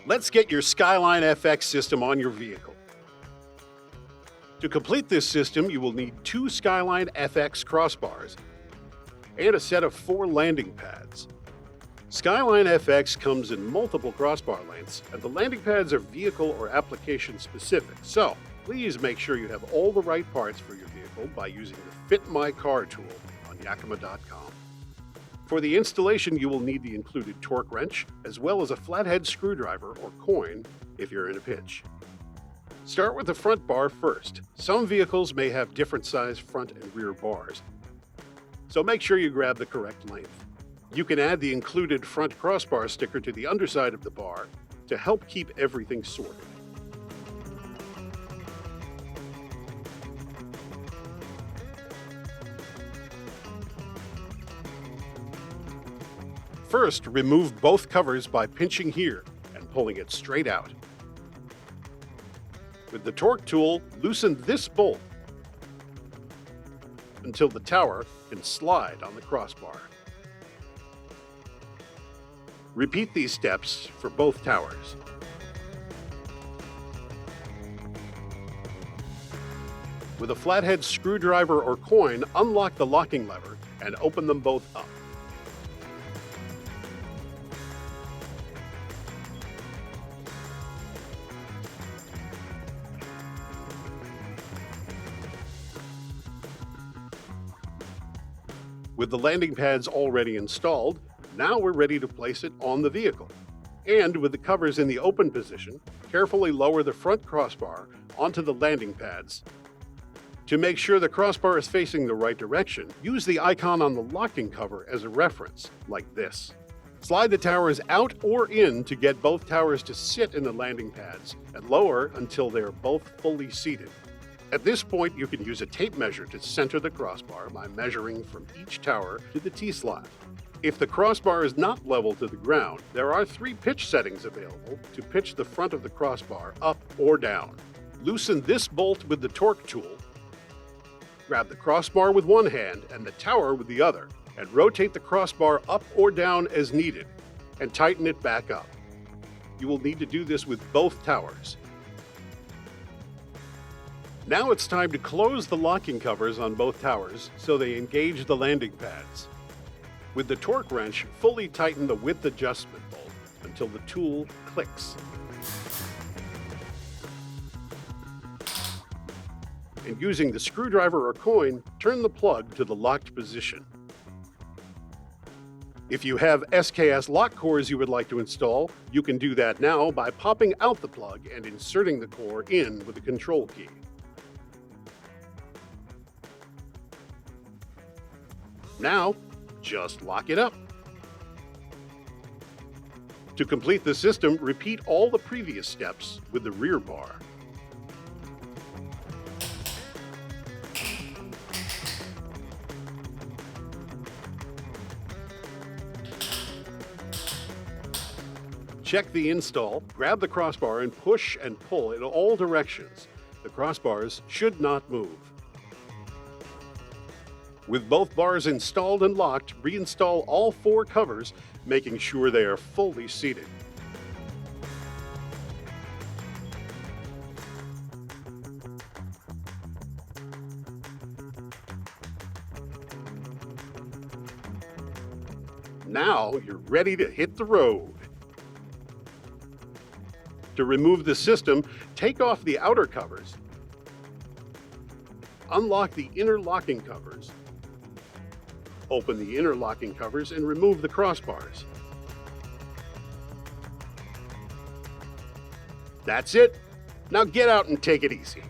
Let's get your SkyLine FX system on your vehicle. To complete this system, you will need 2 SkyLine FX crossbars and a set of 4 landing pads. SkyLine FX comes in multiple crossbar lengths, and the landing pads are vehicle or application specific, so please make sure you have all the right parts for your vehicle by using the Fit My Car tool on Yakima.com. For the installation, you will need the included torque wrench, as well as a flathead screwdriver or coin if you're in a pinch. Start with the front bar first. Some vehicles may have different size front and rear bars, so make sure you grab the correct length. You can add the included front crossbar sticker to the underside of the bar to help keep everything sorted. First, remove both covers by pinching here and pulling it straight out. With the torque tool, loosen this bolt until the tower can slide on the crossbar. Repeat these steps for both towers. With a flathead screwdriver or coin, unlock the locking lever and open them both up. With the landing pads already installed, now we're ready to place it on the vehicle. And with the covers in the open position, carefully lower the front crossbar onto the landing pads. To make sure the crossbar is facing the right direction, use the icon on the locking cover as a reference, like this. Slide the towers out or in to get both towers to sit in the landing pads, and lower until they are both fully seated. At this point, you can use a tape measure to center the crossbar by measuring from each tower to the T-slot. If the crossbar is not level to the ground, there are 3 pitch settings available to pitch the front of the crossbar up or down. Loosen this bolt with the torque tool. Grab the crossbar with one hand and the tower with the other, and rotate the crossbar up or down as needed, and tighten it back up. You will need to do this with both towers. Now it's time to close the locking covers on both towers so they engage the landing pads. With the torque wrench, fully tighten the width adjustment bolt until the tool clicks. And using the screwdriver or coin, turn the plug to the locked position. If you have SKS lock cores you would like to install, you can do that now by popping out the plug and inserting the core in with the control key. Now, just lock it up. To complete the system, repeat all the previous steps with the rear bar. Check the install, grab the crossbar and push and pull in all directions. The crossbars should not move. With both bars installed and locked, reinstall all 4 covers, making sure they are fully seated. Now you're ready to hit the road. To remove the system, take off the outer covers, unlock the inner locking covers, open the inner locking covers and remove the crossbars. That's it. Now get out and take it easy.